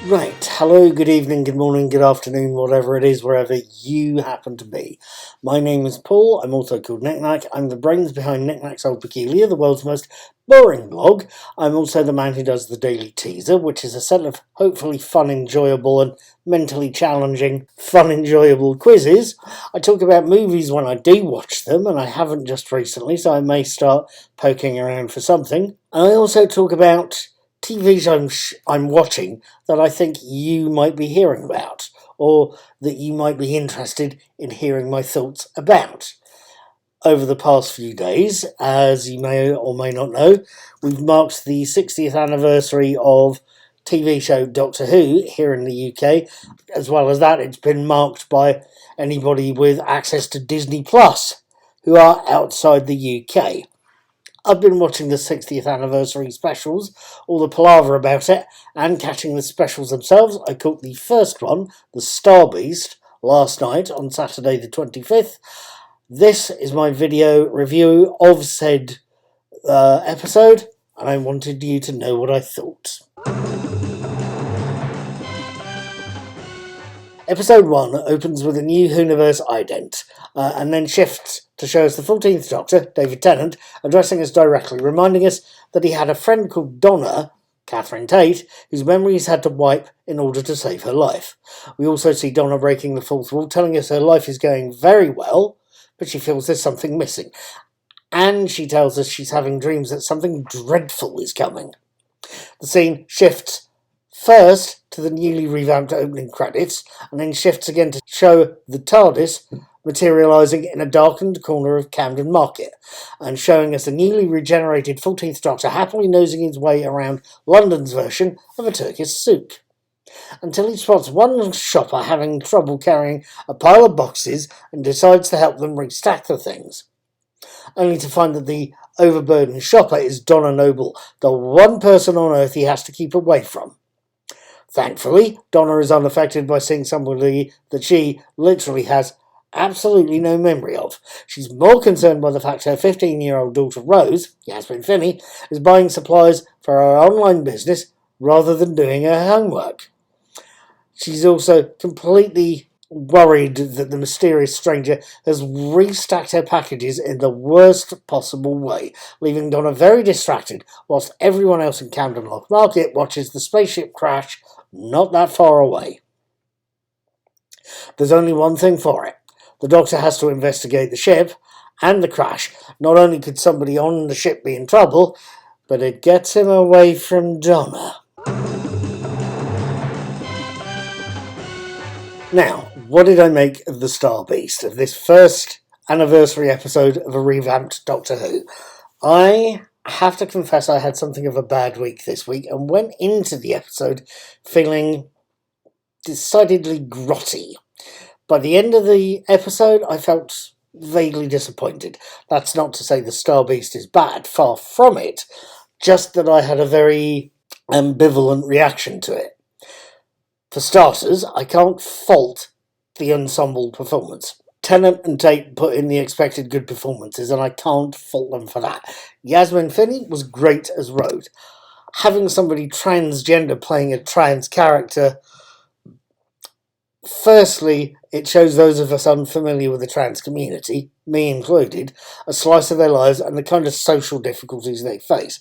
Right, hello, good evening, good morning, good afternoon, whatever it is, wherever you happen to be. My name is Paul, I'm also called Knickknack. I'm the brains behind Knickknack's Old Peculiar, the world's most boring blog. I'm also the man who does the Daily Teaser, which is a set of hopefully fun, enjoyable and mentally challenging, fun, enjoyable quizzes. I talk about movies when I do watch them, and I haven't just recently, so I may start poking around for something. And I also talk about TV shows I'm watching that I think you might be hearing about, or that you might be interested in hearing my thoughts about. Over the past few days, as you may or may not know, we've marked the 60th anniversary of TV show Doctor Who here in the UK. As well as that, it's been marked by anybody with access to Disney Plus who are outside the UK. I've been watching the 60th anniversary specials, all the palaver about it, and catching the specials themselves. I caught the first one, The Star Beast, last night on Saturday the 25th. This is my video review of said episode, and I wanted you to know what I thought. Episode 1 opens with a new Whoniverse ident, and then shifts to show us the 14th Doctor, David Tennant, addressing us directly, reminding us that he had a friend called Donna, Catherine Tate, whose memory he's had to wipe in order to save her life. We also see Donna breaking the fourth wall, telling us her life is going very well, but she feels there's something missing. And she tells us she's having dreams that something dreadful is coming. The scene shifts first to the newly revamped opening credits, and then shifts again to show the TARDIS materialising in a darkened corner of Camden Market, and showing us a newly regenerated 14th Doctor happily nosing his way around London's version of a Turkish souk, until he spots one shopper having trouble carrying a pile of boxes and decides to help them restack the things, only to find that the overburdened shopper is Donna Noble, the one person on Earth he has to keep away from. Thankfully, Donna is unaffected by seeing somebody that she literally has absolutely no memory of. She's more concerned by the fact her 15-year-old daughter Rose, Yasmin Finney, is buying supplies for her online business rather than doing her homework. She's also completely worried that the mysterious stranger has restacked her packages in the worst possible way, leaving Donna very distracted, whilst everyone else in Camden Lock Market watches the spaceship crash not that far away. There's only one thing for it. The Doctor has to investigate the ship and the crash. Not only could somebody on the ship be in trouble, but it gets him away from Donna. Now, what did I make of the Star Beast, of this first anniversary episode of a revamped Doctor Who? I have to confess I had something of a bad week this week and went into the episode feeling decidedly grotty. By the end of the episode, I felt vaguely disappointed. That's not to say the Star Beast is bad, far from it, just that I had a very ambivalent reaction to it. For starters, I can't fault the ensemble performance. Tennant and Tate put in the expected good performances, and I can't fault them for that. Yasmin Finney was great as Rose. Having somebody transgender playing a trans character, firstly, it shows those of us unfamiliar with the trans community, me included, a slice of their lives and the kind of social difficulties they face.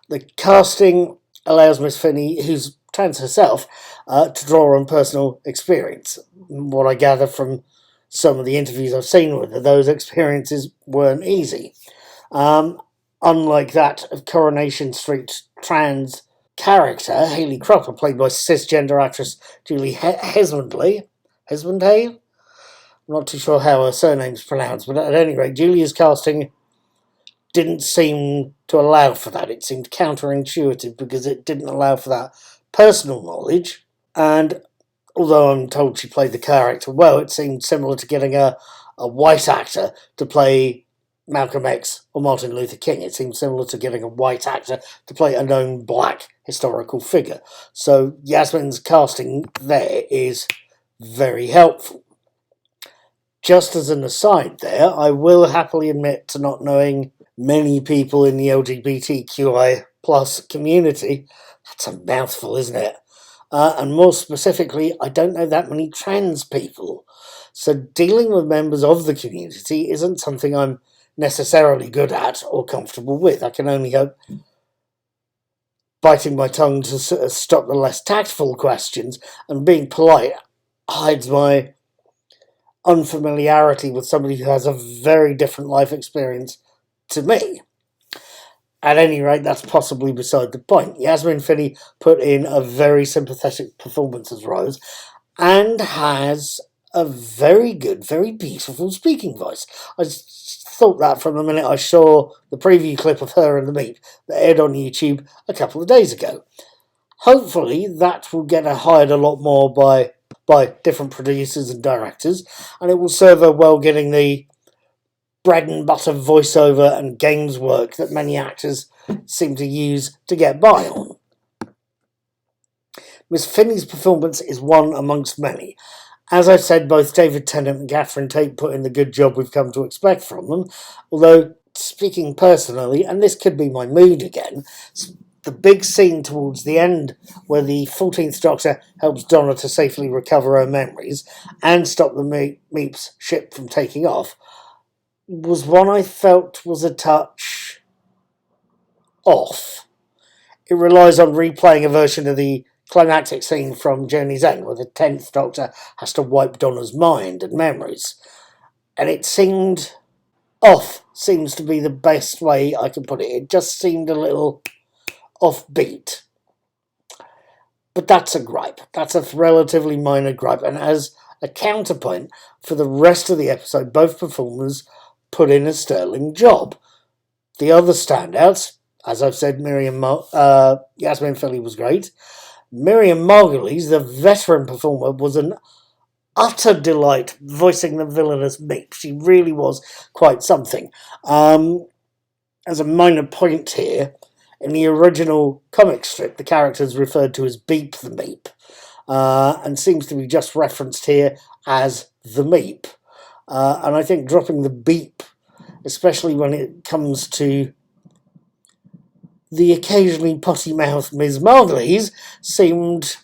The casting allows Miss Finney, who's trans herself, to draw on personal experience. What I gather from some of the interviews I've seen with her, those experiences weren't easy. Unlike that of Coronation Street trans character, Hayley Cropper, played by cisgender actress Julie Hesmondley. Hesmondley? I'm not too sure how her surname's pronounced, but at any rate, Julia's casting didn't seem to allow for that. It seemed counterintuitive because it didn't allow for that personal knowledge, and although I'm told she played the character well, it seemed similar to getting a white actor to play Malcolm X or Martin Luther King. It seemed similar to getting a white actor to play a known black historical figure. So Yasmin's casting there is very helpful. Just as an aside there, I will happily admit to not knowing many people in the LGBTQI plus community. That's a mouthful, isn't it? And more specifically, I don't know that many trans people. So dealing with members of the community isn't something I'm necessarily good at or comfortable with. I can only hope biting my tongue to stop the less tactful questions and being polite hides my unfamiliarity with somebody who has a very different life experience to me. At any rate, that's possibly beside the point. Yasmin Finney put in a very sympathetic performance as Rose and has a very good, very beautiful speaking voice. I thought that from the minute I saw the preview clip of her and the Meep that aired on YouTube a couple of days ago. Hopefully that will get her hired a lot more by different producers and directors, and it will serve her well getting the bread and butter voiceover and games work that many actors seem to use to get by on. Miss Finney's performance is one amongst many. As I've said, both David Tennant and Catherine Tate put in the good job we've come to expect from them, although, speaking personally, and this could be my mood again, the big scene towards the end where the 14th Doctor helps Donna to safely recover her memories and stop the Meep's ship from taking off was one I felt was a touch off. It relies on replaying a version of the climactic scene from Journey's End where the 10th Doctor has to wipe Donna's mind and memories. And it seemed off, seems to be the best way I can put it. It just seemed a little offbeat. But that's a gripe. That's a relatively minor gripe. And as a counterpoint, for the rest of the episode, both performers put in a sterling job. The other standouts, as I've said, Yasmin Finney was great. Miriam Margolyes, the veteran performer, was an utter delight voicing the villainous Meep. She really was quite something. As a minor point here, in the original comic strip, the character is referred to as Beep the Meep, and seems to be just referenced here as the Meep. And I think dropping the beep, especially when it comes to the occasionally potty-mouthed Ms. Margolyes, seemed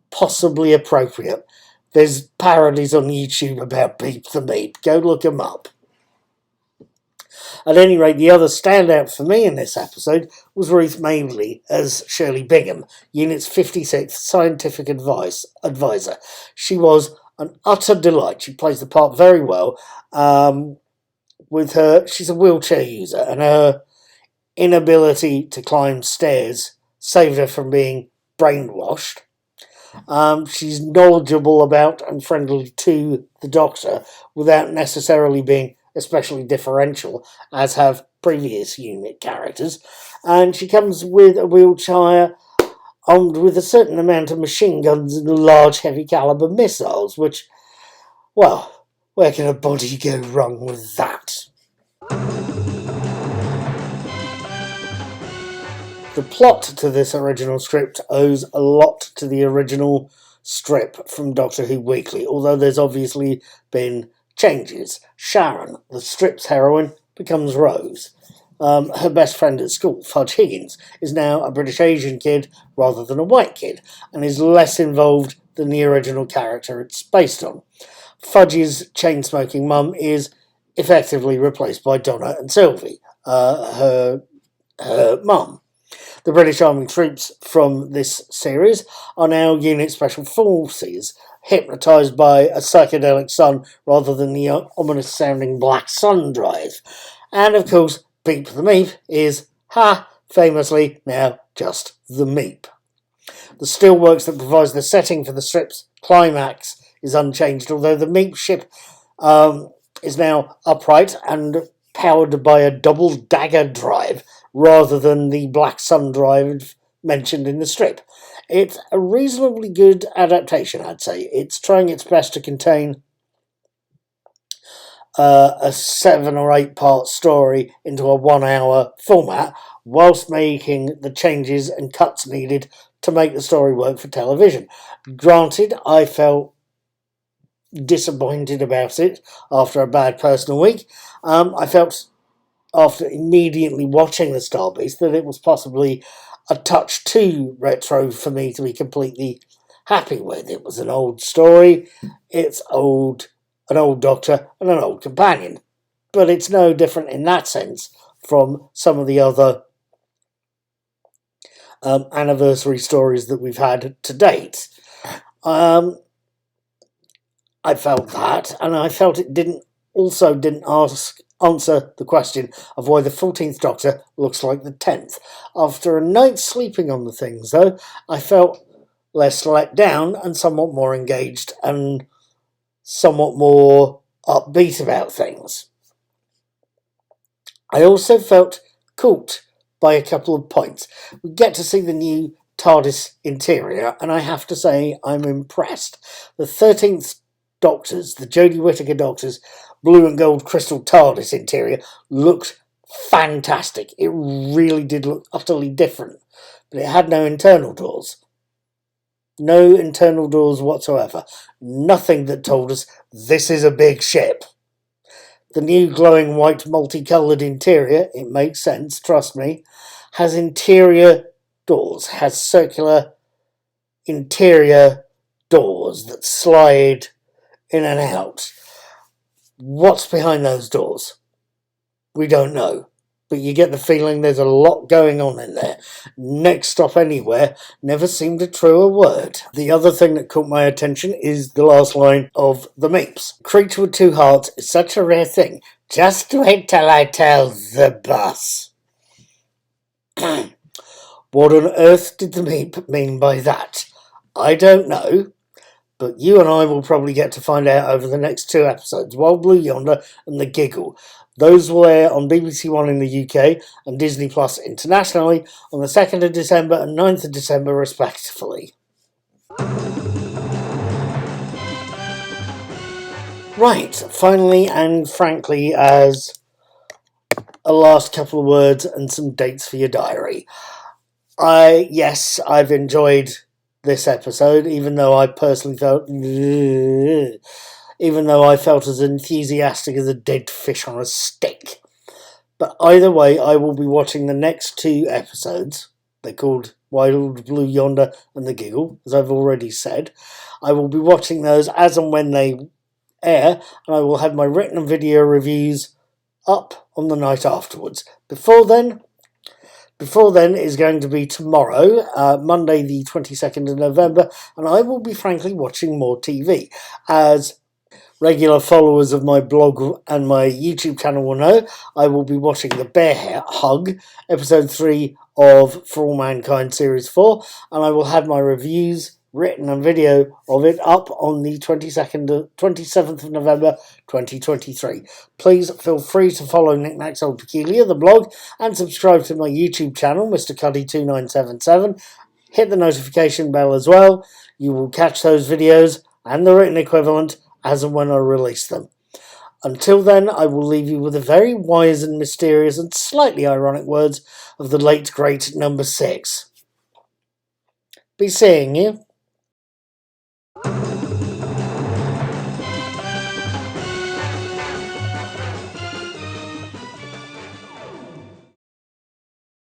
possibly appropriate. There's parodies on YouTube about Beep the Meep. Go look them up. At any rate, the other standout for me in this episode was Ruth Madeley as Shirley Bingham, Unit's 56th Scientific Advisor. She was an utter delight. She plays the part very well. She's a wheelchair user, and her inability to climb stairs saved her from being brainwashed. She's knowledgeable about and friendly to the Doctor without necessarily being especially differential, as have previous unit characters. And she comes with a wheelchair armed with a certain amount of machine guns and large heavy caliber missiles, which, well, where can a body go wrong with that? The plot to this original script owes a lot to the original strip from Doctor Who Weekly, although there's obviously been changes. Sharon, the strip's heroine, becomes Rose. Her best friend at school, Fudge Higgins, is now a British Asian kid rather than a white kid, and is less involved than the original character it's based on. Fudge's chain-smoking mum is effectively replaced by Donna and Sylvie, her mum. The British Army troops from this series are now Unit Special Forces, hypnotised by a psychedelic sun rather than the ominous-sounding Black Sun drive. And, of course, Beep the Meep is, famously now just the Meep. The steelworks that provides the setting for the strip's climax is unchanged, although the Meep ship is now upright and powered by a double dagger drive rather than the Black Sun drive mentioned in the strip. It's a reasonably good adaptation, I'd say. It's trying its best to contain a 7 or 8 part story into a 1 hour format, whilst making the changes and cuts needed to make the story work for television. Granted, I felt disappointed about it after a bad personal week. I felt after immediately watching the Star Beast that it was possibly a touch too retro for me to be completely happy with. It was an old story. It's an old Doctor and an old companion. But it's no different in that sense from some of the other anniversary stories that we've had to date. I felt that, and I felt it didn't answer the question of why the 14th Doctor looks like the 10th. After a night sleeping on the things, though, I felt less let down and somewhat more engaged and somewhat more upbeat about things. I also felt caught by a couple of points. We get to see the new TARDIS interior, and I have to say I'm impressed. The 13th Doctor's, the Jodie Whittaker Doctor's blue and gold crystal TARDIS interior looked fantastic. It really did look utterly different, but it had no internal doors. No internal doors whatsoever. Nothing that told us this is a big ship. The new glowing white multicoloured interior, it makes sense, trust me, has interior doors, has circular interior doors that slide in and out. What's behind those doors? We don't know, but you get the feeling there's a lot going on in there. Next Stop Anywhere never seemed a truer word. The other thing that caught my attention is the last line of the Meeps. Creature with two hearts is such a rare thing. Just wait till I tell the boss. What on earth did the Meep mean by that? I don't know, but you and I will probably get to find out over the next 2 episodes. Wild Blue Yonder and The Giggle. Those will air on BBC One in the UK and Disney Plus internationally on the 2nd of December and 9th of December respectively. Right, finally and frankly, as a last couple of words and some dates for your diary. I've enjoyed this episode, even though I personally felt as enthusiastic as a dead fish on a stick. But either way, I will be watching the next 2 episodes. They're called Wild Blue Yonder and The Giggle, as I've already said. I will be watching those as and when they air, and I will have my written video reviews up on the night afterwards. Before then is going to be tomorrow, Monday the 22nd of November, and I will be frankly watching more TV. As regular followers of my blog and my YouTube channel will know, I will be watching The Bear Hug, episode 3 of For All Mankind series 4, and I will have my reviews written and video of it up on the 27th of November 2023. Please feel free to follow Knickknacks Old Peculiar, the blog, and subscribe to my YouTube channel, Mr. Cuddy2977. Hit the notification bell as well. You will catch those videos and the written equivalent as and when I release them. Until then, I will leave you with the very wise and mysterious and slightly ironic words of the late great number 6. Be seeing you.